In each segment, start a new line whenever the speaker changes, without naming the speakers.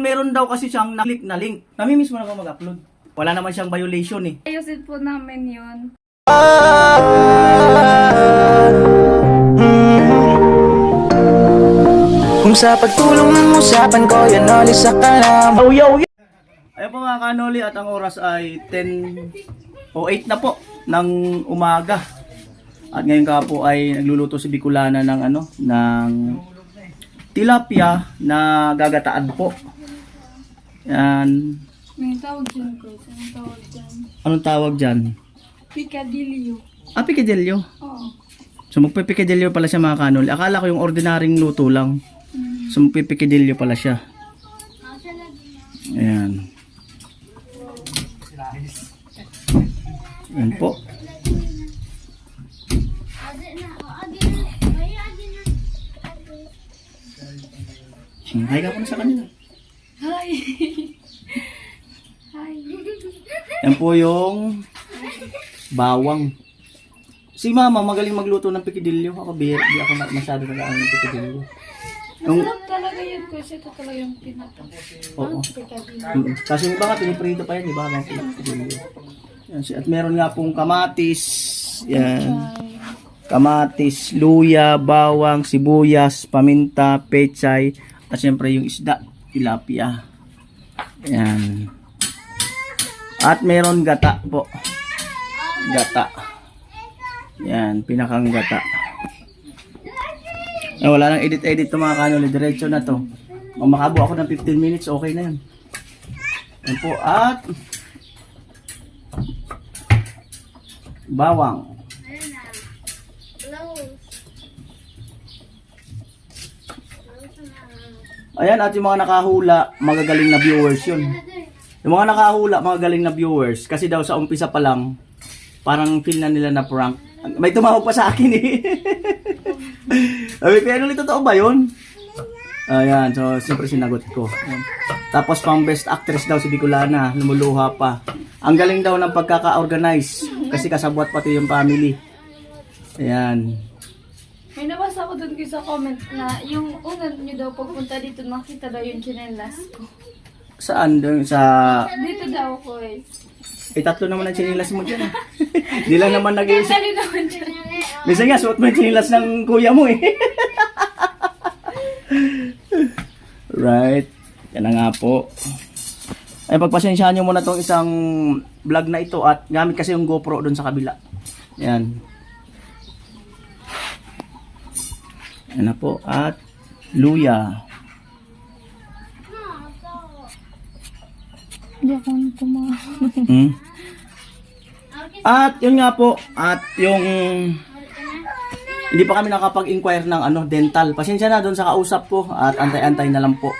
meron daw kasi siyang na-click na link. Namimiss mo na ba mag-upload? Wala naman siyang violation eh.
Ayusin po namin yun.
Kung sa pagtulong ng usapan ko, yan ulit sa kalam.
Oh, yo, yo! Ayun po mga kanoli, at ang oras ay 10 o 8 na po ng umaga. At ngayon ka po ay nagluluto si Bicolana ng ng tilapia na gagataan po. Yan.
May tawag dyan, Chris. Anong tawag dyan?
Anong tawag dyan?
Picadillo.
Ah, picadillo.
Oo.
So magpipikadilyo pala siya mga kanoli. Akala ko yung ordinaryong luto lang. So magpipikadilyo pala siya. Ayan. Ayan po. Hi ka po na sa kanila.
Hi! Hi!
Yan po yung bawang. Si mama magaling magluto ng pikidilyo. Ako di ako masyado nag-aano ng pikidilyo.
Masarap talaga yun, Chris. Ito talaga yung pinata.
Oo.
Picadillo.
Kasi yung baka piniprito pa yan, di ba? Ang pikidilyo. Yan, at meron nga pong kamatis. Yan. Kamatis, luya, bawang, sibuyas, paminta, pechay, at syempre yung isda, tilapia. Yan. At meron gata po. Gata. Yan, pinakang gata. Wala nang edit-edit to mga kanoli. Diretso na to. Makabo ako ng 15 minutes, okay na yan. Yan po. At bawang. Ayan, at yung mga nakahula, magagaling na viewers yun. Yung mga nakahula, magagaling na viewers. Kasi daw sa umpisa pa lang, parang feel na nila na prank. May tumawag pa sa akin eh. Sabi ko, ano ulit, totoo ba yun? Ayan, so siyempre sinagot ko. Ayan. Tapos pang best actress daw si Bicolana, lumuluha pa. Ang galing daw ng pagkaka-organize. Kasi kasabwat pati yung family. Ayan.
May nabasa ko dun sa comment na yung unan nyo daw pagpunta dito, nakita daw yung chinelas ko.
Saan doon? Sa...
Dito daw ko eh.
Tatlo naman ang chinilas mo dyan. Hindi lang naman nag-iisip.
Dali naman dyan.
Minsan nga, suot mo yung chinilas ng kuya mo eh. Right. Yan na nga po. Ay, pagpasensyahan nyo muna tong isang vlog na ito at gamit kasi yung GoPro doon sa kabila. Yan. Yan na po. At luya.
Hindi ako tumawa.
At yun nga po. At yung hindi pa kami nakapag-inquire ng dental. Pasensya na doon sa kausap ko at antay-antay na lang po.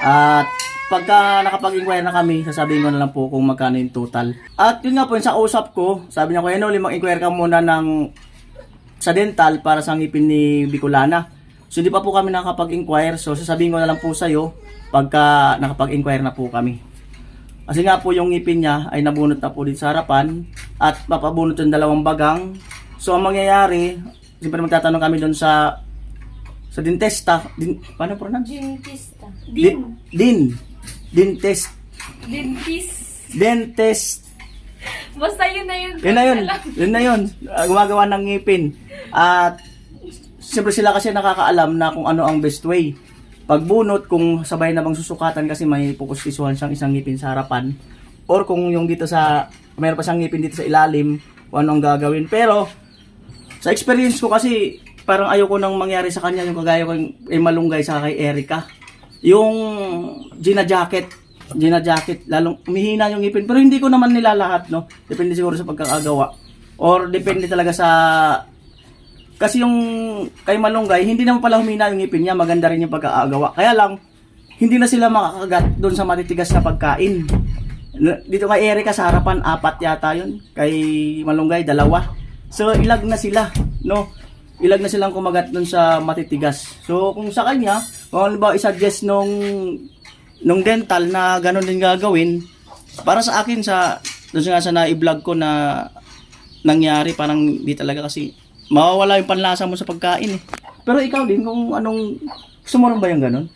At pagka nakapag-inquire na kami, sasabihin ko na lang po kung magkano yung total. At yun nga po, yung sa kausap ko, sabi niya ko, mag-inquire ka muna sa dental para sa ngipin ni Bicolana. So hindi pa po kami nakapag-inquire, so sasabihin ko na lang po sa'yo pagka nakapag-inquire na po kami. Kasi nga po yung ngipin niya ay nabunot na po dito sa harapan at papabunot yung dalawang bagang. So ang mangyayari, siyempre magtatanong kami doon sa dentista. Paano pronounce?
Dentista.
Dentist. Dentist.
Basta yun na yun.
Yun na yun. Gumagawa ng ngipin. At siyempre sila kasi nakakaalam na kung ano ang best way. Pagbunot, kung sabay na bang susukatan kasi may pupustisuhan siyang isang ngipin sa harapan. Or kung yung dito mayroon pa siyang ngipin dito sa ilalim, kung ano ang gagawin. Pero, sa experience ko kasi, parang ayoko nang mangyari sa kanya yung kagaya ko yung malunggay sa kay Erica. Yung Gina jacket, lalong umihina yung ngipin. Pero hindi ko naman nila lahat, no? Depende siguro sa pagkakagawa. Or depende talaga sa... Kasi yung kay malunggay, hindi naman pala humina yung ngipin niya. Maganda rin yung pagkakagawa. Kaya lang, hindi na sila makakagat doon sa matitigas na pagkain. Dito kay Erica sa harapan, 4 yata yun. Kay malunggay, 2. So, ilag na sila, no? Ilag na silang kumagat doon sa matitigas. So, kung sa kanya, kung ano ba i-suggest nung dental na gano'n din gagawin, para sa akin, doon nga sa na-i-vlog ko na nangyari, parang di talaga kasi mawawala yung panlasa mo sa pagkain eh. Pero ikaw din, kung anong, gusto mo rin ba yung gano'n?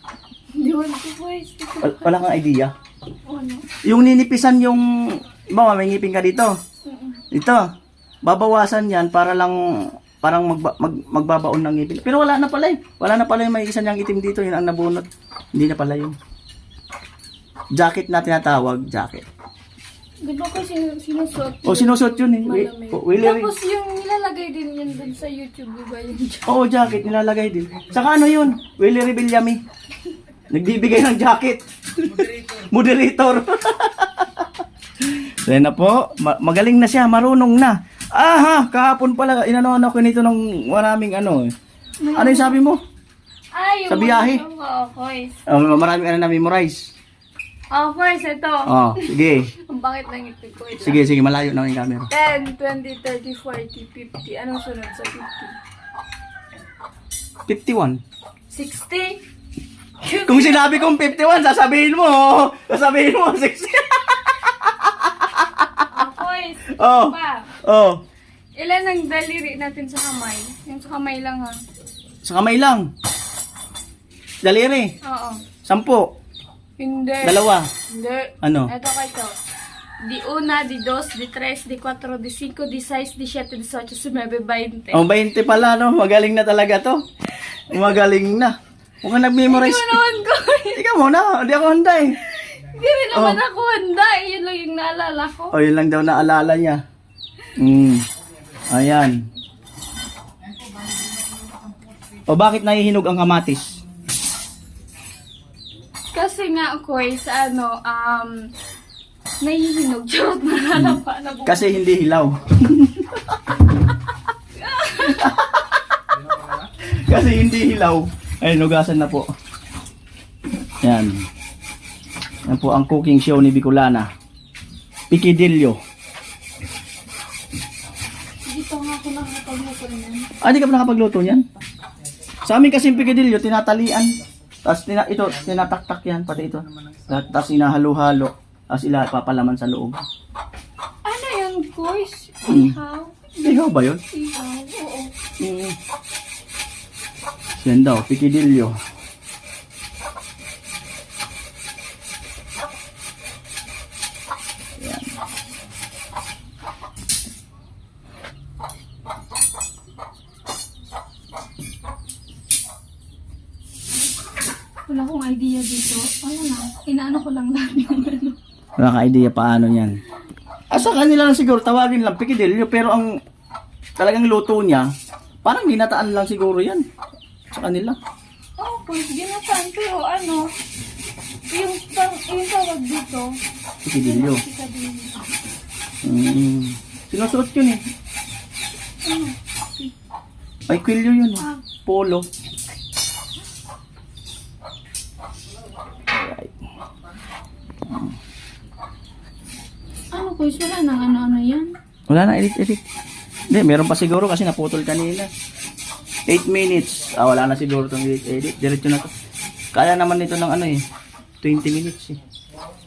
Hindi ko guys.
Wala kang idea?
Ano?
Yung ninipisan yung, bawa may ngipin ka dito. Ito, babawasan yan para lang, parang magbabaon ng ngipin. Pero wala na pala eh. Wala na pala yung may isa niyang itim dito, yun ang nabunot. Hindi na pala yun. Jacket na tinatawag, jacket.
Di ba kasi sinusot?
O, sinusot yun eh.
Malamig. Tapos yung nilalagay din yan dun sa YouTube, di ba yun?
Oo, jacket, nilalagay din. Saka ano yun? Willie Rebillami. Nagbibigay ng jacket. Moderator. Then na po, magaling na siya, marunong na. Aha, kahapon pala, inanoan ako nito ng maraming ano eh. Ano yung sabi mo?
Ay,
Sa biyahe?
Oo, boys.
Maraming ano na memorize.
Oh, boys, ito.
Oh, sige.
Ang bakit lang ipig ko. Ito.
Sige, sige, malayo na yung camera.
10, 20, 30, 40, 50. Anong sunod sa
51.
50?
Kung sinabi kong 51, sasabihin mo. Sasabihin mo 60.
Boys,
Oh.
pa.
Oh,
Ilan ang daliri natin sa kamay? Yung sa kamay lang ha.
sa kamay lang. Daliri.
Oo.
10.
Hindi.
2.
Hindi.
Ano?
Ito ka ito. Di 1, di 2, di 3, di 4, di 5, di 6, di 7, di 8, di 9, 20.
Oh, 20 pala, no? Magaling na talaga to. Magaling na. Kung ka nag-memorize.
Hindi mo naman ko.
Ikaw muna, hindi ako handa eh.
Hindi rin naman ako handa. Yun lang yung naalala ko.
O, yun lang daw naalala niya. Ayan. O, bakit nahihinog ang kamatis?
Kasi nga ako sa ano, nahihinog. Charot, nalalapa.
Kasi hindi hilaw. Kasi hindi hilaw. Ay, nugasan na po. Yan. Yan po ang cooking show ni Bicolana. Pikidilyo.
Dito nga ako nakapagluto niyan.
Di ka pa nakapagluto niyan? Sa amin kasi yung pikidilyo, tinatalian. Tapos tinataktak yan, pati ito. Tapos inahalo-halo. Tapos papalaman sa loob.
Ano yun, guys? Ihaw?
Ikaw ba yun?
Ihaw, oo.
Yan daw, pikidilyo.
Wala akong idea dito. Ano na, inaano ko lang lang yung ano.
Wala ka idea paano yan. Sa kanila lang siguro, tawagin lang pikidilyo. Pero ang talagang luto niya, parang ginataan lang siguro yan. Sa kanila.
Oo, guys, ginataan. Pero ano, yung tawag dito,
Pikidilyo.
pikadilyo.
Sinusuot yun eh.
Ano?
May kwilyo yun eh. Polo.
Ano, guys, wala nang ano-ano yan.
Wala na, edit. Hindi, meron pa siguro kasi naputol kanina. 8 minutes. Wala na siguro itong edit. Diretso na to. Kaya naman nito ng ano eh. 20 minutes eh.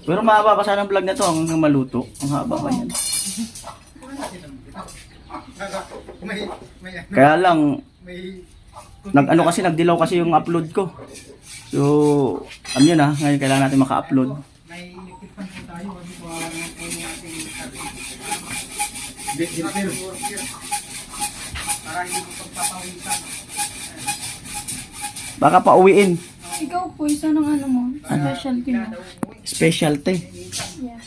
Pero mahaba pa sana ang vlog na to hanggang maluto. Ang haba pa yan. Kaya lang, nag-ano kasi, nagdilaw kasi yung upload ko. So, alam nyo na, ngayon kailangan natin maka-upload. Baka pauwiin.
Ikaw, guys, anong ano mo? Specialty mo?
Specialty.
Yeah.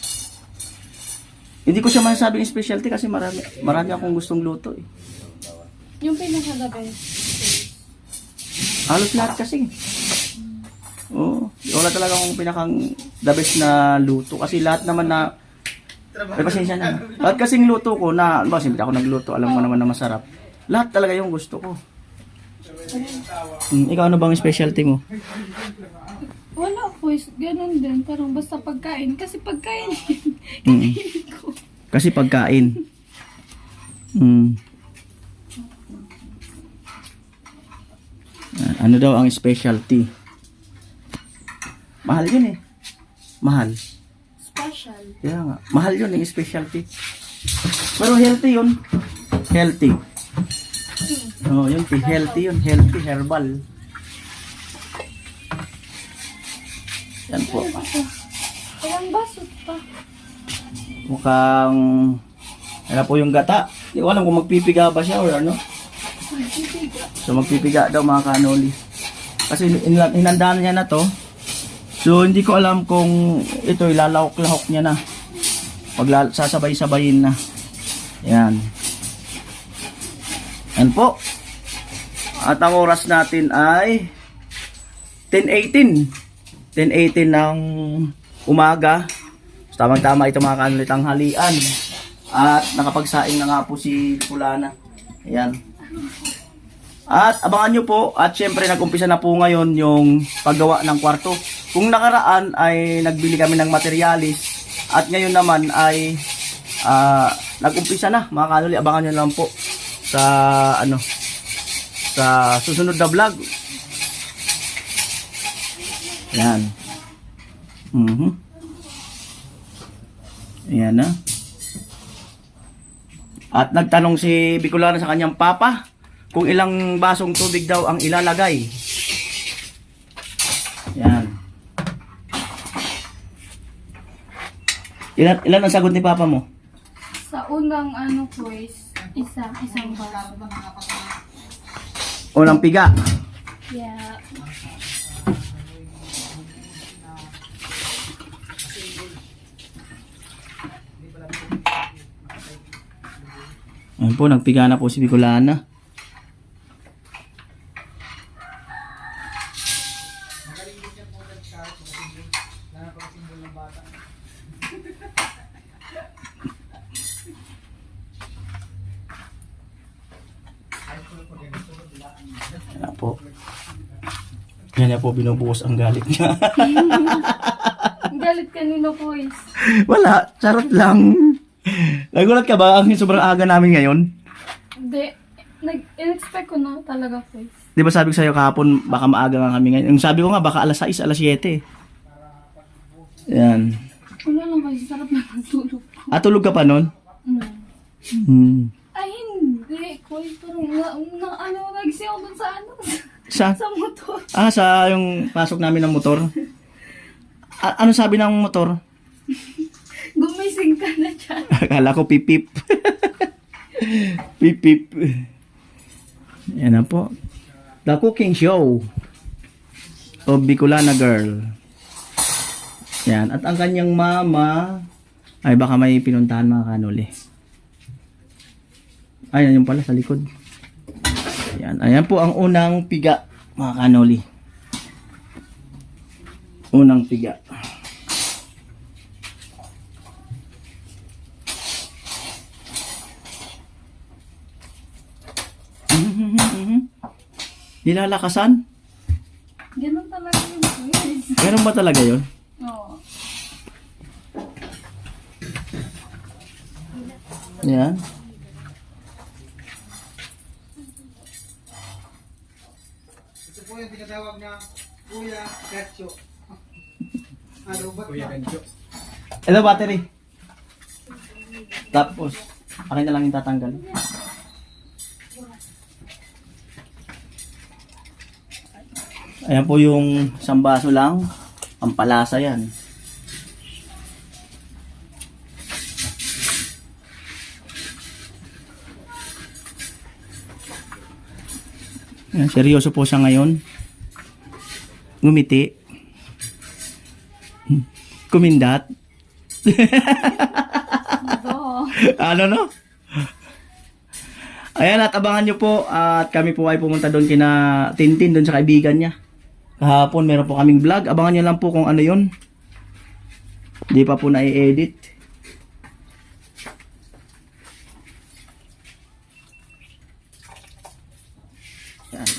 Hindi ko siya masasabing specialty kasi marami akong gustong luto eh.
Yung pinaka-the best.
Halos lahat kasi. Oo. Wala talaga akong pinakang the best na luto. Kasi lahat naman na... Ay, pasensya na. Lahat kasing luto ko na... Ano ba, simple ako nagluto. Alam mo naman na masarap. Lahat talaga yung gusto ko. Ikaw ano bang specialty mo?
Wala, guys. Ganun din. Parang basta pagkain. Kasi pagkain ko.
Kasi pagkain. Ano daw ang specialty? Mahal yun eh. Mahal.
Special.
Kaya nga. Mahal yun eh, specialty. Pero healthy yun. Healthy. Oh, yun. Healthy yun. Healthy, herbal. Yan po.
Ilang baso pa.
Mukhang, ano po yung gata. Hindi ko alam kung magpipiga ba siya or ano. So magpipiga daw mga kanoli. Kasi hinandaan niya na to. So hindi ko alam kung ito ilalahok-lahok niya na. Pag sasabay-sabayin na. Yan. Yan po. At ang oras natin ay 10:18. 10:18 ng umaga. So, tamang-tama ito mga kanoli, tanghalian. At nakapagsaing na nga po si Kulana. Ayan. At abangan nyo po, at syempre nag-umpisa na po ngayon yung paggawa ng kwarto. Kung nakaraan ay nagbili kami ng materialis, at ngayon naman ay nag-umpisa na mga kanoli. Abangan nyo lang po sa sa susunod na vlog. Yan. Ayan na. At nagtanong si Bicolana sa kanyang papa kung ilang basong tubig daw ang ilalagay. Yan. Ilan ang sagot ni papa mo?
Sa unang quiz, isang baso.
Unang piga.
Yeah.
Ayan po, nagpiga na po si Bicolana. Ayan po. Yan na po binubuhos ang galit niya.
Galit kanino quiz?
Wala, charot lang. Nagulat ka ba ang sobrang aga namin ngayon?
Hindi. In-expect ko na talaga quiz.
Di ba sabi ko sa'yo kahapon baka maaga nga kami ngayon? Yung sabi ko nga baka alas 6, alas 7. Yan.
Wala lang kasi sarap na tulog.
Ah, tulog ka pa nun?
Ay, hindi. Quiz, parang nagising ako dun sa
Sa?
sa motor.
Ah, sa yung pasok namin ng motor. Ano sabi ng motor?
Gumising ka na dyan.
Akala ko pipip. Pipip. Yan na po. The cooking show of Bicolana girl. Yan. At ang kanyang mama ay baka may pinuntahan mga kanoli. Ayan yung pala sa likod. Yan. Ayan po ang unang piga mga kanoli. Unang piga. Nilalakasan?
Ganun talaga yung quiz.
Ganun ba talaga yun?
Oo.
Yan.
Ito po yung tinatawag na Kuya Gacho. Robot Kuya Gacho.
Hello, battery. Tapos, akin na lang yung tatanggal. Ayan po yung isang baso lang. Pampalasa yan. Ayan, seryoso po siya ngayon. Ngumiti. Kumindat. Ano no? Ayan, at abangan nyo po at kami po ay pumunta doon kina Tintin, doon sa kaibigan niya. Kahapon meron po kaming vlog. Abangan nyo lang po kung ano yun. Hindi pa po na-edit.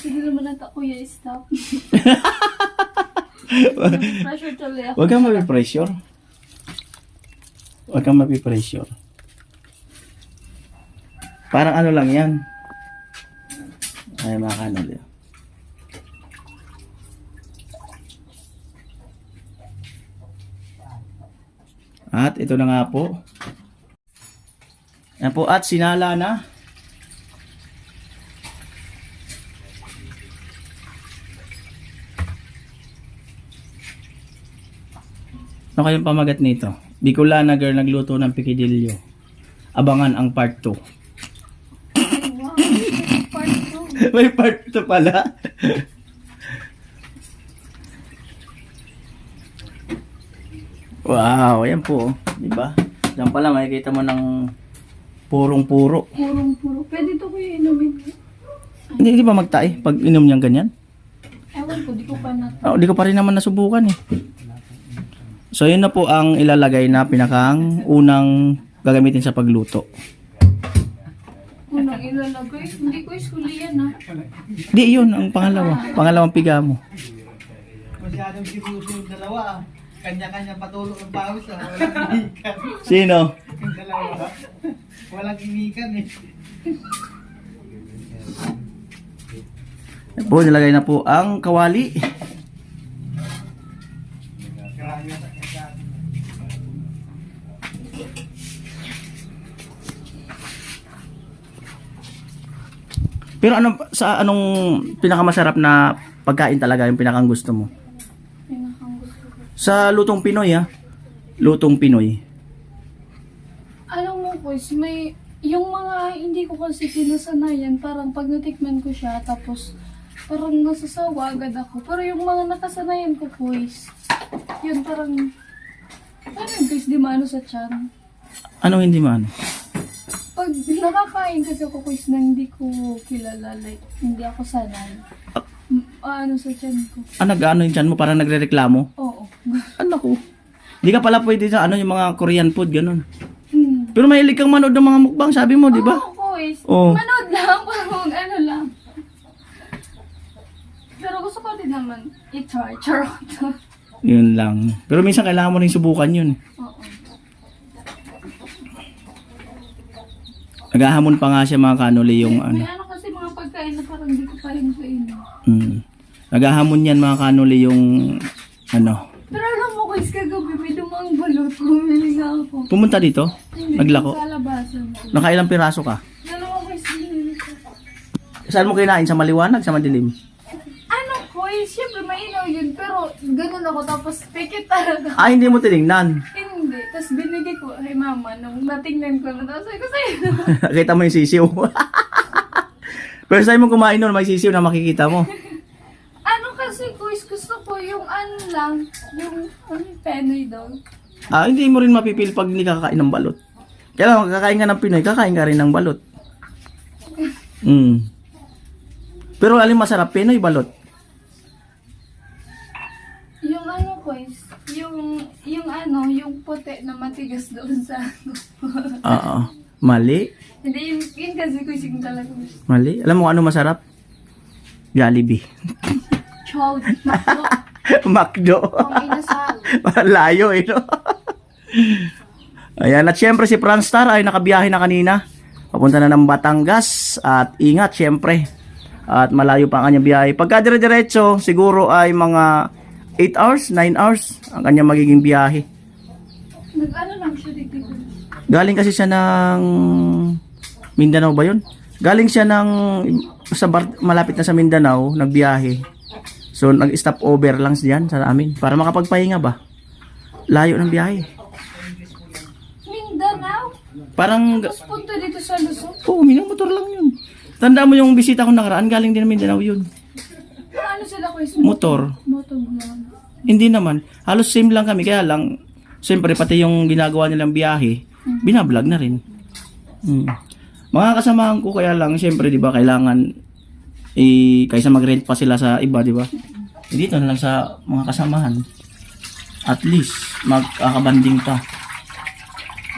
Sige naman nata kuya, stop. Pressure tuloy ako.
Huwag kang mapipressure. Huwag kang mapipressure. Parang ano lang yan. Ay, mga kanal. At ito na nga po. Yan po, at sinala na. Ano kayong pamagat nito? Bicolana girl nagluto ng pikidilyo. Abangan ang part 2.
Wow, part 2.
May part 2 pala. Wow, ayan po. Diba? Diyan pala makikita mo ng purong-puro.
Purong-puro. Pwede ito kuya inumin.
Hindi ba magtae pag inom niyang ganyan?
Ewan ko, di ko pa na.
Di ko pa rin naman nasubukan eh. So yun na po ang ilalagay na pinakang unang gagamitin sa pagluto.
Unang ilalagay. Hindi ko iskuli yan ha.
Di yun ang pangalawa. Pangalawang piga mo.
Masyadong seryoso yung dalawa ah. Kanya-kanya patulog ng pawis ah. Walang inikan.
Sino?
Yung dalawa. Walang inikan eh.
Yan po, nilagay na po ang kawali. Pero sa anong pinakamasarap na pagkain talaga yung pinakang gusto mo?
Pinakang gusto ko.
Sa lutong Pinoy Lutong Pinoy.
Alam mo boys, may yung mga hindi ko kasi pinasanayan, parang pag natikman ko siya, tapos parang nasasawa agad ako. Pero yung mga nakasanayan ko boys, yun parang, ano guys, di maano sa tiyan.
Anong hindi man?
Pag nakakain kasi ako boys na hindi ko kilala, like, hindi ako sanay. Ano sa tiyan ko.
Nag-ano yung tiyan mo? Parang nagre-reklamo?
Oo.
Ano ko? Di ka pala pwede sa yung mga Korean food, ganun.
Hmm.
Pero mahilig kang manood ng mga mukbang, sabi mo, di ba?
Oo, boys.
Oo.
Manood lang, parang ano lang. Pero gusto ko din naman i-try. Charot.
Yun lang. Pero minsan kailangan mo rin subukan yun.
Oo.
Naghahamon pa nga siya mga kanoli yung
May ano kasi mga pagkain na parang di ko pa rin kainin.
Naghahamon yan mga kanoli yung ano.
Pero alam mo guys, kagabi may dumang balot. Bumili nga ako.
Pumunta dito?
Hindi,
Naglako?
sa labasan ko.
Nakailang piraso ka?
Dalawa guys, binili ko.
Saan mo kinain? Sa maliwanag? Sa madilim?
Ano guys, syempre maingaw yun. Pero ganun ako, tapos pikit talaga.
Hindi mo tinignan.
Hindi. Tapos binigay ko kay mama nung natingnan ko na. Tapos sabi ko sa'yo.
Nakita mo yung sisiw. First time mo kumain nun, may sisiw na makikita mo.
Ano kasi guys, gusto ko yung ano lang, yung Penoy daw.
Hindi mo rin mapipil pag hindi ka kakain ng balot. Kaya lang, kakain ka ng Pinoy, kakain ka rin ng balot. Pero alin masarap, Pinoy balot?
Yung ano guys, yung puti na matigas doon sa ano.
Oo. Mali.
Hindi, yun kasi guys, yung talaga gusto.
Mali. Alam mo kung ano masarap? Jollibee.
Chowd, makdo,
Macdo.
ang inasal.
Layo eh, no? Ayan, at syempre si Franstar ay nakabiyahe na kanina. Papunta na ng Batangas. At ingat, syempre. At malayo pa ang kanyang biyahe. Pagka dire-diretso, siguro ay mga 8 hours, 9 hours ang kanyang magiging biyahe.
Nag-ano lang siya dito.
Galing kasi siya ng Mindanao ba yun? Galing siya ng malapit na sa Mindanao, nagbiyahe. So nag-stop over lang diyan sa amin para makapagpahinga ba. Layo ng biyahe.
Mindanao?
Parang
Tapos punta dito sa Luzon?
motor lang yun. Tanda mo yung bisita ko nakaraan, galing din ng Mindanao yun.
Ano sila guys?
Motor.
Motor lang.
Hindi naman. Halos same lang kami. Kaya lang, siyempre pati yung ginagawa nilang biyahe, binablog na rin. Mga kasamahan ko kaya lang, siyempre, di ba, kailangan kaysa mag-rent pa sila sa iba, di ba? Dito na lang sa mga kasamahan. At least, magkakabanding pa.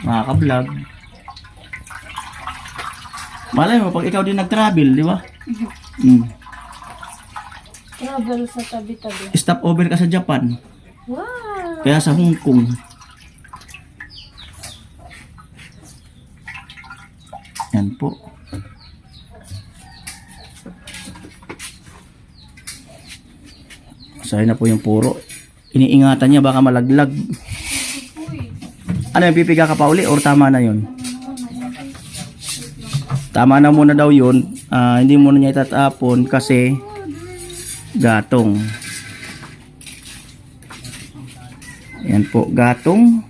Makaka-vlog. Malay mo, pag ikaw din nag-travel, di ba?
Travel sa tabi-tabi.
Stop over ka sa Japan.
Wow!
Kaya sa Hong Kong. Yan po. So, yun na po yung puro. Iniingatan niya baka malaglag. Ano yung pipiga ka pa uli or tama na yun? Tama na muna daw yun. Hindi muna niya itatapon kasi gatong. Yan po, gatong.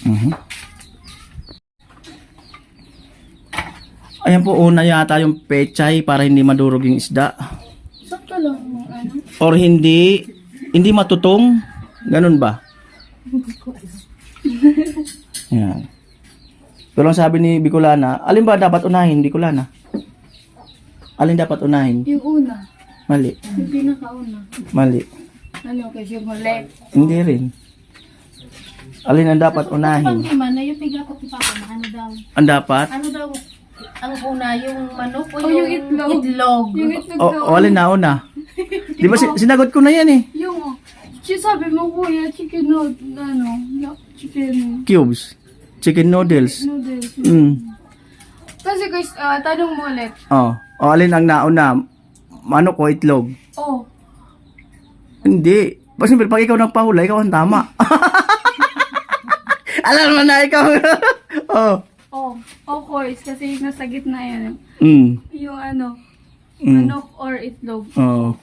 Mhm. Ayan po, una yata yung pechay para hindi madurog yung isda.
Sakto lang mo, ano?
Or hindi matutong. Ganun ba? Yan. Pero ang sabi ni Bicolana, alin ba dapat unahin, Bicolana? Alin dapat unahin?
Yung una.
Mali.
Yung pinakauna.
Mali.
Ano, kasi yung left.
Hindi rin. Alin ang dapat unahin?
Pangkiman na yung piga ko pa na ano daw.
Ang dapat?
Ano daw ang una yung manok o
O yung itlog.
itlog.
Yung itlog
O,
daw.
alin na una? Di ba sinagot ko na yan eh?
Yung, sabi mo kuya, chicken chicken
Cubes. Chicken noodles.
noodles.
Mm.
Kasi guys, tanong mo ulit.
Oh. O alin ang nauna? Manok o itlog?
Oh,
Hindi. Basta pag ikaw nagpahula, ikaw ang tama. Alam mo na ikaw. Oh.
of course, kasi nasa gitna yan.
Mm.
Yung ano,
Mm.
manok or itlog.
Oh.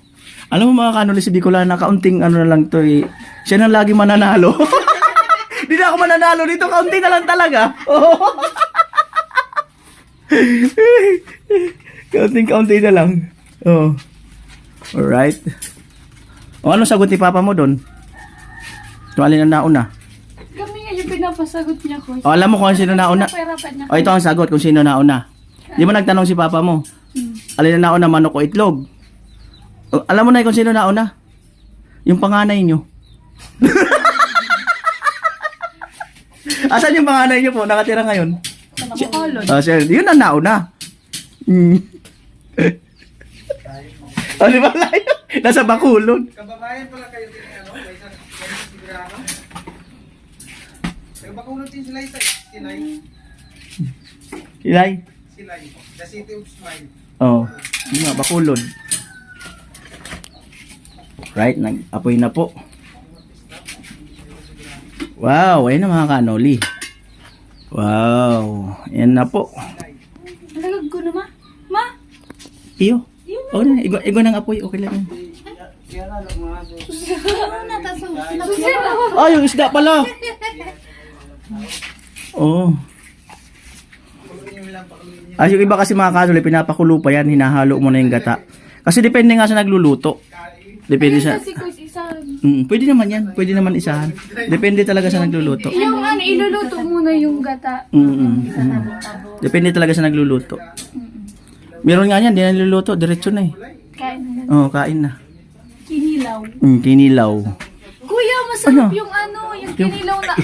Alam mo mga kanuli si Bicolana, kaunting ano na lang to eh. Siya nang lagi mananalo. Di na ako mananalo dito, kaunti na lang talaga. Oh. Kaunti na lang. Oh. Alright. O ano sagot ni Papa mo doon? Kung alin ang nauna?
Kami nga yung pinapasagot niya ko.
O alam mo kung sino nauna?
Napahirapan niya.
O ito ang sagot kung sino nauna. Di mo nagtanong si Papa mo? Alin ang nauna, manok o itlog? O, alam mo na kung sino nauna? Yung panganay nyo. Asan yung panganay nyo po? Nakatira ngayon?
Bacolod.
Sir, yun ang nauna. Mm. O, di ba layo? Nasa Bacolod.
Kababayan pala kayo din ano, kaysa sigurado. Pero Bacolod din sila isa, Silay.
Ilay?
Silay. The City of Smile.
Oo. Yun nga, Bacolod. Right, nag-apoy na po. Wow, ayun na mga kanoli. Wow, yan na po.
Nalagag ko na ma. Ma!
Iyo. Oh, igo ng apoy, okay lang. Ah, yung isda pala. Oh. Ay, yung iba kasi mga kanoli, pinapakulo pa yan, hinahalo mo na yung gata. Kasi depende nga sa nagluluto. Depende sa...
Kasi ko isa.
Pwede naman yan. Pwede naman isahan. Depende talaga sa nagluluto.
Yung ano, iluluto muna yung gata.
Depende talaga sa nagluluto. Meron nga yan, di na niluluto. Diretso na eh.
Kain na.
Oo, kain na.
Kinilaw.
Kinilaw.
Kuya, masarap
Ano?
yung ano, yung kinilaw na...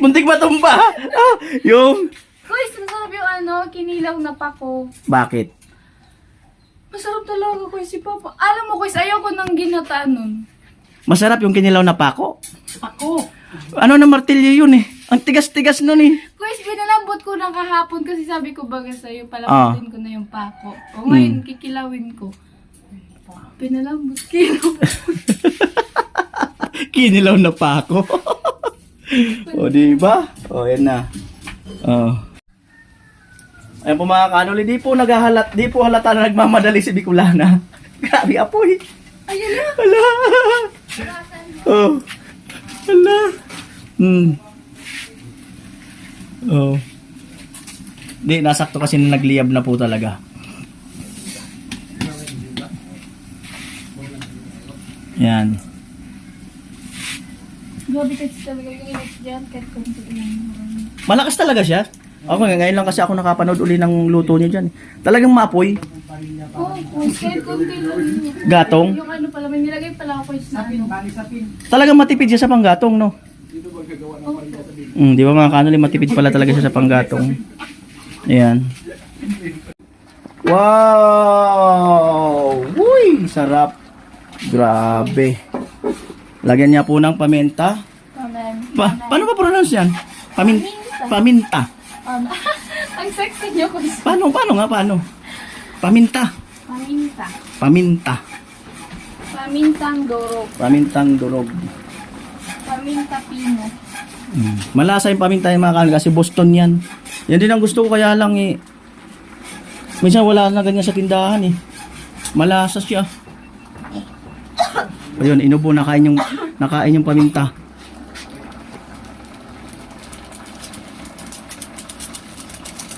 Muntik matumba. Ah, yung...
Kuya, masarap yung ano, kinilaw na pako.
Bakit?
Masarap talaga kuya si Papa. Alam mo kuya, ayaw ko ng ginataan nun.
Masarap yung kinilaw na pako.
Ako.
Ano na martilyo yun eh. Ang tigas-tigas nun eh.
Kuya, pinalambot ko ng kahapon kasi sabi ko baga sa'yo, palambutin ko na yung pako. O ngayon, kikilawin ko. Pinalambot ko.
Kinilaw na pako. O, diba? O, yan na. O. Ayan po mga kanoli, di po halata na nagmamadali si Bicolana. Grabe apoy.
Ayun na.
Hala. Oh. Hala. Oh. Di, nasakto kasi na nagliyab na po talaga. Yan.
Grabe kasi talaga yung init dyan, kahit konti lang.
Malakas talaga siya. Ako ngayon lang kasi ako nakapanood uli ng luto niyo dyan. Talagang maapoy.
Oo, kahit konti lang.
Gatong.
Yung ano pala, may nilagay pala ako sa ano.
Talagang matipid siya sa panggatong, no? Di ba mga kanoli, matipid pala talaga siya sa panggatong. Ayan. Wow! Uy! Sarap. Grabe. Lagyan niya po ng paminta. Paano ba pronounce yan? Paminta.
Ang sexy niyo ko.
Paano nga? Paminta.
Paminta.
Paminta.
Pamintang dorog.
Pamintang durog.
Paminta pino.
Malasa yung paminta yung mga kanol kasi Boston yan. Yan din ang gusto ko kaya lang eh. Minsan wala na ganyan sa tindahan eh. Malasa siya. Ayun, inubo nakain yung paminta.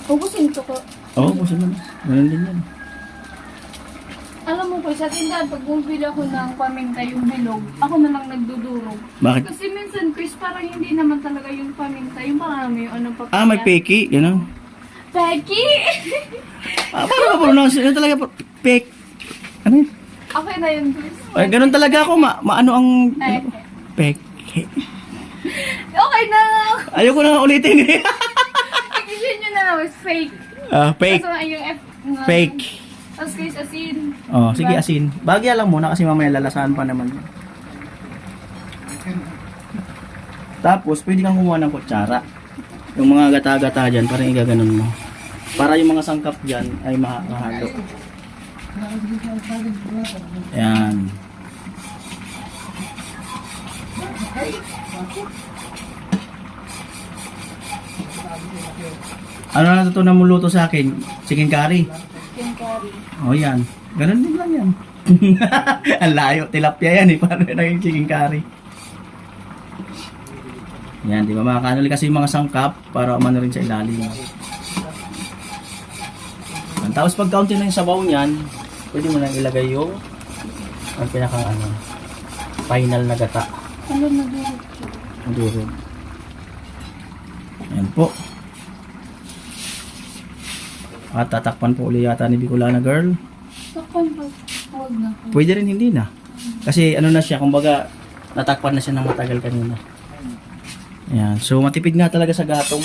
Ubusin ko ko.
Oo, kasi naman. Ganun din yan.
Alam mo po, sa tindahan, pag bumili ako ng paminta yung bilog, ako na lang nagdudurog.
Bakit?
Kasi minsan, Chris, parang hindi naman talaga yung paminta. Yung parang may ano pa.
Ah, may peki. Ganun.
Peki!
Parang ma-pronounce. Ano talaga? Pek. Ano yun?
Okay na yun, Chris.
Ay, ganun talaga ako. Maano ang... Peki.
Okay na!
Ayoko na nga ulitin.
Pag-isin nyo na lang, is fake.
Fake.
Tapos yung F.
Fake.
Tapos Chris, asin.
Oh, sige asin. Bagya lang muna kasi mamaya lalasahan pa naman. Tapos, pwede kang kumuha ng kutsara. Yung mga gata-gata dyan, parang igaganon mo. Para yung mga sangkap dyan ay mahalo. Ayan. Ano na natutunan mo luto sa akin? Chicken curry.
Chicken curry.
Oh, yan. Ganun din lang yan. Ang layo. Tilapia yan eh. Paano naging chicken curry? Yan, di ba mga kanoli? Kasi yung mga sangkap para umano rin sa ilalim. Yan. Tapos pag kaunti na yung sabaw niyan, pwede mo nang ilagay yung ang pinakang ano, final na gata.
Ano na durog?
Durog. Yan po. At tatakpan po uli yata ni Bicolana Girl.
Takpan pa. Huwag na.
Pwede rin hindi na. Kasi ano na siya, kumbaga natakpan na siya ng matagal kanina. Ayan. So matipid nga talaga sa gatong.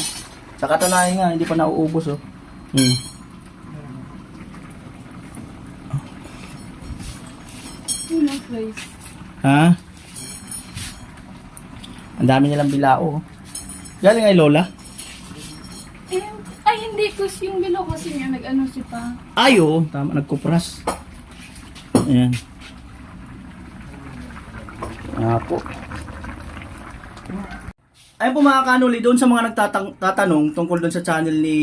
Sa katunayan nga, hindi pa nauubos oh.
Ano, Chris?
Ha? Ang dami nilang bilao oh. Galing ay Lola?
Ay, hindi ko yung bilo kasi nga nag-ano si pa.
Ay oo, tama, nagkupras. Ayan. Po. Ayun po mga kanuli, doon sa mga nagtatanong tungkol doon sa channel ni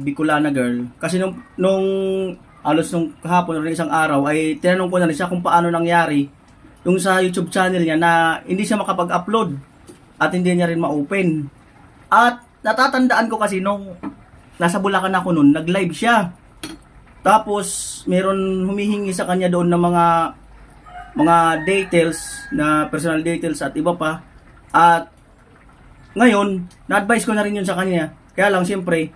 Bicolana Girl. Kasi nung alos nung kahapon o isang araw ay tinanong ko na rin siya kung paano nangyari yung sa YouTube channel niya na hindi siya makapag-upload at hindi niya rin ma-open. At natatandaan ko kasi nung nasa Bulacan ako noon, nag-live siya. Tapos meron humihingi sa kanya doon ng mga details na personal details at iba pa. At ngayon, na-advise ko na rin yun sa kanya. Kaya lang siyempre,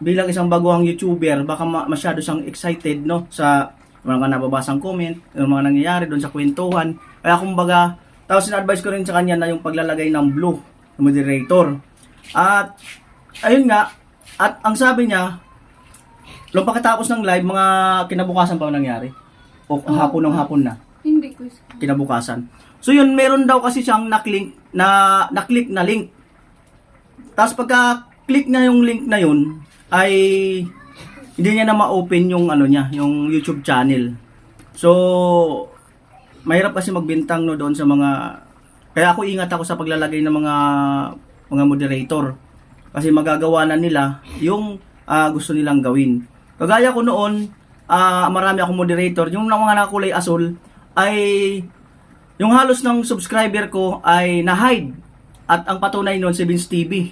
bilang isang baguhang YouTuber, baka masyado siyang excited no sa mga nababasang comment, yung mga nangyayari doon sa kwentuhan. Kaya kumbaga, tapos na-advise ko rin sa kanya na yung paglalagay ng blue, ng moderator. At ayun nga, at ang sabi niya, nung pagkatapos ng live, mga kinabukasan pa nangyari. O hapon ng hapon na.
Hindi ko.
Kinabukasan. So yun, meron daw kasi siyang naklik na link. Tapos pagka-click na yung link na yun, ay hindi niya na ma-open yung ano niya, yung YouTube channel. So, mahirap kasi magbintang no doon sa mga, kaya ako ingat ako sa paglalagay ng mga moderator. Kasi magagawa na nila yung gusto nilang gawin. Kagaya ko noon, marami akong moderator. Yung mga nakulay asul ay yung halos ng subscriber ko ay na-hide. At ang patunay nun si Vince TV.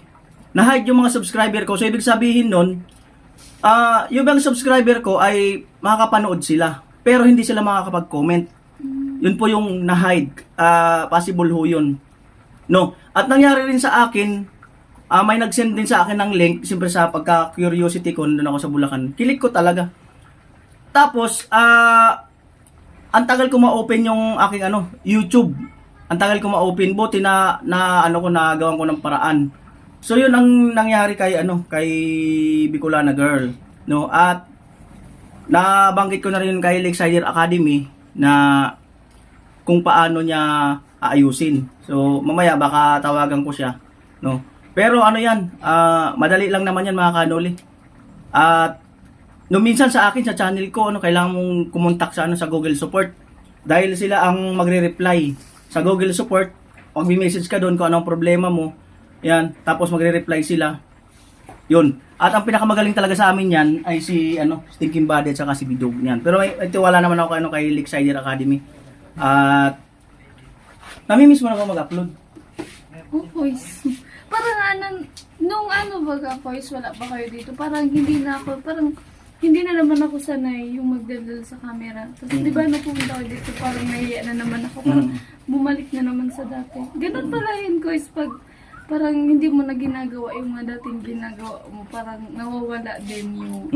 Na-hide yung mga subscriber ko. So ibig sabihin nun, yung bang subscriber ko ay makakapanood sila. Pero hindi sila makakapag-comment. Yun po yung na-hide. Possible ho yun. No? At nangyari rin sa akin, may nag-send din sa akin ng link, siyempre sa pagka-curiosity ko, doon ako sa Bulacan. Kilik ko talaga. Tapos, ang tagal ko ma-open yung aking YouTube. Ang tagal ko ma-open, buti na nagawan ko ng paraan. So, yun ang nangyari kay Bicolana Girl. No? At, nabanggit ko na rin kay Lakesider Academy na kung paano niya aayusin. So, mamaya baka tawagan ko siya. No? Pero yan, madali lang naman yan mga kanoli. At minsan sa akin, sa channel ko, kailangan mong kumontak sa Google Support. Dahil sila ang magre-reply sa Google Support. Pag may message ka doon kung anong problema mo, Yan, tapos magre-reply sila. Yun. At ang pinakamagaling talaga sa amin yan ay si Stinking Body at saka si Bidog niyan. Pero may tiwala naman ako kay Lakesider Academy. At namimiss mo na ako mag-upload.
Oh, boys. Parang nung baga, boys, wala pa kayo dito. Parang hindi na naman ako sanay yung magdadal sa camera. Tapos, di ba, napupunta ko dito, parang nahiya na naman ako. Parang bumalik na naman sa dati. Ganun pala yun, guys, pag parang hindi mo na ginagawa yung mga dating ginagawa mo, parang nawawala din yung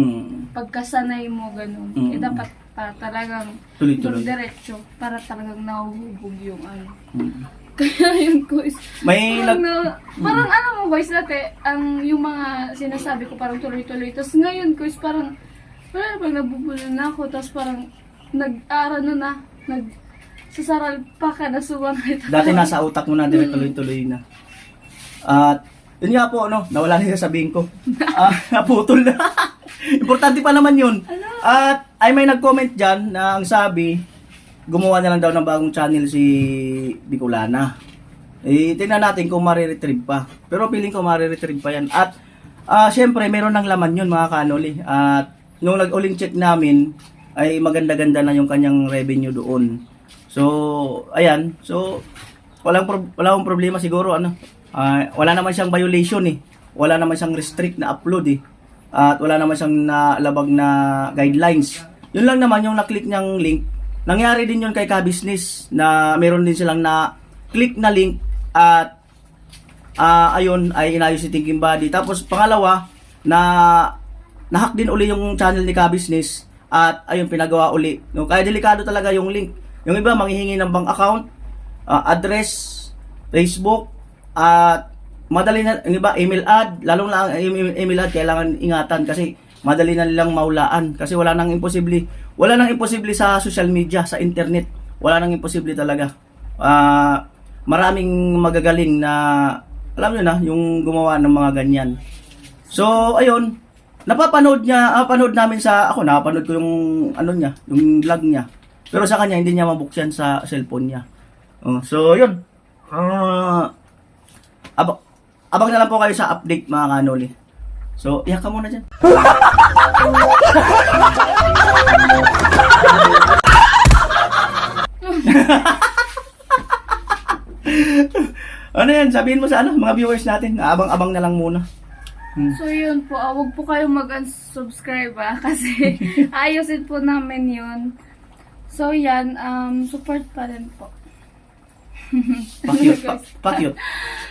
pagkasanay mo, ganun. Eh, dapat talagang
Tuloy-tuloy.
diretso para talagang nahuhubog yung Kaya yun, guys.
May
Parang alam mo, guys, dati, yung mga sinasabi ko parang tuloy-tuloy. Tapos ngayon, guys, parang wala na, pag nabubulan na ako, tapos parang nagsasaral pa ka na suwangit.
Dati nasa utak mo na, dire tuloy-tuloy na. At yun nga po, nawala na yung sabihin ko. Naputol na. Importante pa naman yun. At ay may nag-comment dyan na ang sabi, gumawa na lang daw ng bagong channel si Bicolana. Tingnan natin kung mariretrieve pa. Pero feeling ko mariretrieve pa yan. At syempre, meron ng laman yun mga kanoli. At nung nag-uling check namin, ay maganda-ganda na yung kanyang revenue doon. So, ayan. So, walang problema siguro. Wala naman siyang violation eh. Wala naman siyang restrict na upload eh. At wala naman siyang nalabag na guidelines. Yun lang naman yung naklik niyang link. Nangyari din yun kay Ka-Business na meron din silang na-click na link at ayun ay inayos si Thinking Body. Tapos pangalawa na-hack din uli yung channel ni Ka-Business at ayun pinagawa uli. No, kaya delikado talaga yung link. Yung iba manghihingi ng bank account, address, Facebook at madali na yung iba email ad, lalong lang email ad kailangan ingatan kasi madali na nilang maulaan kasi wala nang imposible sa social media, sa internet. Wala nang imposible talaga. Maraming magagaling na alam niyo na yung gumawa ng mga ganyan. So ayun, napapanood namin napapanood ko yung yung vlog niya. Pero sa kanya hindi niya mabuksan sa cellphone niya. So yun. Abang na lang po kayo sa update mga kanoli. So, iyak ka muna dyan. Ano yan? Sabihin mo sa mga viewers natin. Abang-abang na lang muna.
So yun po, wag po kayong mag-unsubscribe kasi ayusin po namin yun. So yan, support pa rin po.
Pakyut.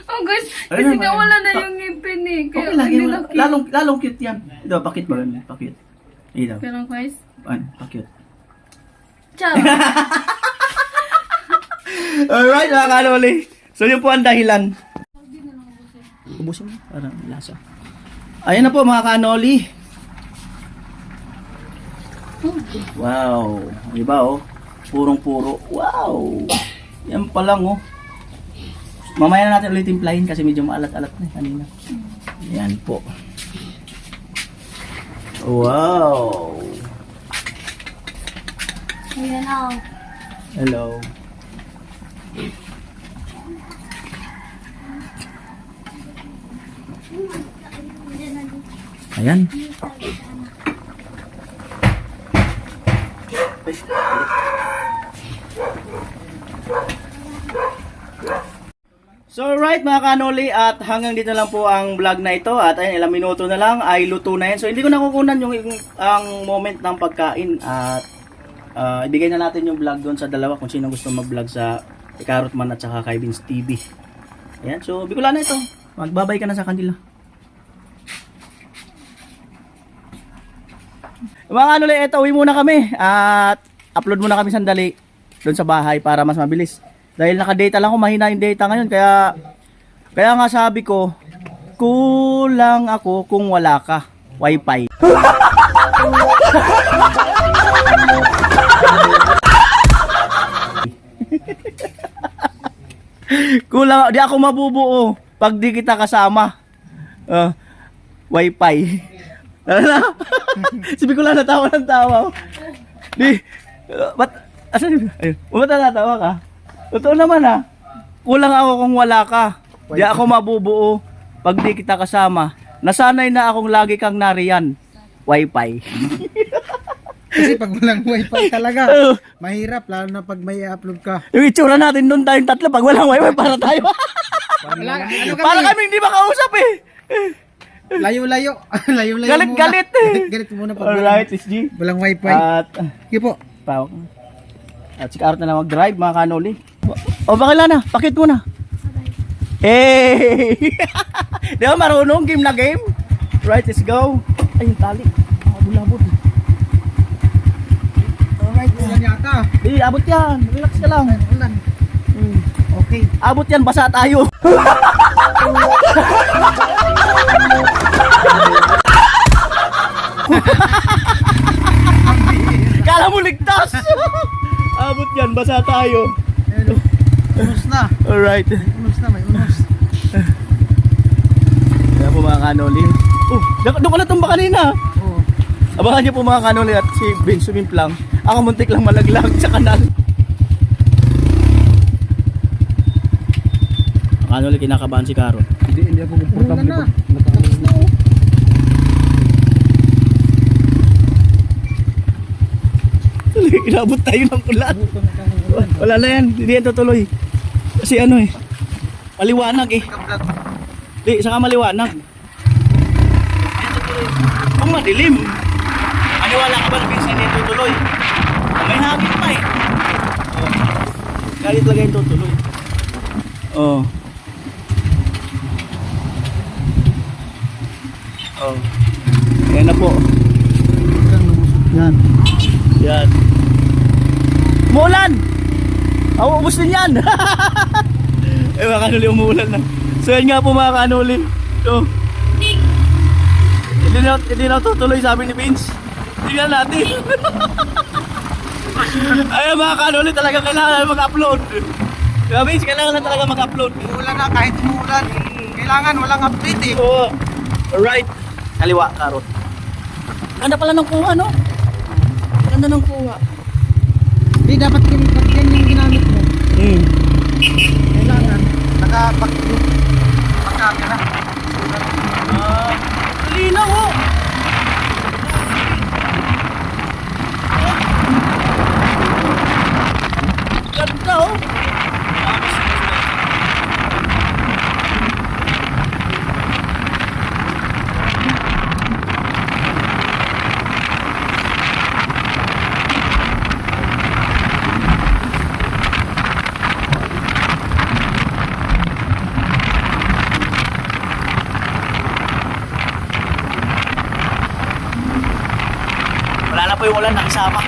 Oh guys, kasi nga wala na yung ngipin eh. Kaya
Okay lang,
nilaki.
lalong cute yan. Ito, pakyut ba? Pakyut. Ito.
Pero guys,
Pakyut.
ciao.
Alright mga kanoli. So yun po ang dahilan. Ubusin mo, parang lasa. Ayan na po mga kanoli. Wow. Diba Purong-puro. Wow. Yan pa lang Mamaya na natin ulit timplahin kasi medyo maalat-alat na kanina. Yan po. Wow.
Ayan o.
Hello. Ayan. So alright mga kanoli, at hanggang dito lang po ang vlog na ito at ayun, ilang minuto na lang ay luto na yan. So hindi ko nakukunan ang moment ng pagkain at ibigay na natin yung vlog doon sa dalawa kung sino gusto mag-vlog sa Carrotman at saka kay Vince TV. Ayan, so Bicolana ito. Magbabay ka na sa kanila. Mga kanoli, ito uwi muna kami at upload muna kami sandali doon sa bahay para mas mabilis. Dahil naka-data lang ako, mahina yung data ngayon. Kaya nga sabi ko, kulang ako kung wala ka. Wi-Fi. Kulang, di ako mabubuo pag di kita kasama. Wi-Fi. Sabi ko lang natawa ng tawa. Ba't, asan yun? Ayun, ba't natawa ka? Totoo naman kulang ako kung wala ka. Di ako mabubuo pag di kita kasama, nasanay na akong lagi kang nariyan. Wi-Fi.
Kasi pag walang wifi talaga,
Oh,
mahirap lalo na pag may upload ka.
yung itsura natin doon tayong tatlo, pag walang Wi-Fi, para tayo.
Wala, ano
para kami hindi makausap eh.
Layo-layo. Layo-layo
Galit-galit
muna.
eh.
Galit-galit muna pag
Alright, SG.
walang wifi.
At,
Sige po.
tawag. At si Karot na lang mag-drive, mga kanoli. O, bakila na, pakit mo na. Hey! Di ba marunong game na game? Right, let's go. Ay, yung tali. Nakabulabot.
Alright, ulan yata.
Di, abot yan. Relax ka lang.
Ulan. Okay.
Abot yan, basa tayo. Kala mo ligtas. Abot yan, basa tayo.
Hello. Unos na.
Alright.
Unos na, may unos.
Kaya po mga kanoli. Doon ko na tumba kanina.
Oo.
Abangan niyo po mga kanoli at si Ben sumimplang. Ako muntik lang malaglag sa kanal. Kanoli, kinakabahan si Karo.
Hindi ako komportable.
Ano
Ulan na. Tapos na oh.
Inabot tayo ng ulan.
Buto na kang ulan.
Wala na yan, hindi yan tutuloy. Kasi ano eh, maliwanag eh.
Kablog.
Di, saka maliwanag. Kung madilim, maniwala ka ba na minsan hindi tutuloy? May hangin pa eh. Oh. Kahit talaga yung tutuloy. Oh. Oh. Yan na po. Yan. Yan. Umuulan! Ako, ubus din yan! Eh mga kanuli, umuulan na. So yan nga po mga kanuli. So, hindi na tutuloy sabi ni Vince. Tingnan natin. Ayun mga kanuli, talaga kailangan mag-upload. Diba Vince, kailangan na talaga mag-upload.
Umuulan na kahit umuulan. Kailangan walang update eh.
Oo. Alright. Kaliwa, Karot. Ganda pala ng kuha, no? Ganda ng kuha.
Hindi dapat pag yan yung ginamit mo. Kailangan pagkakana.
Linaw, oh! Ganda, oh! Wala na po yung ulan, nakisama.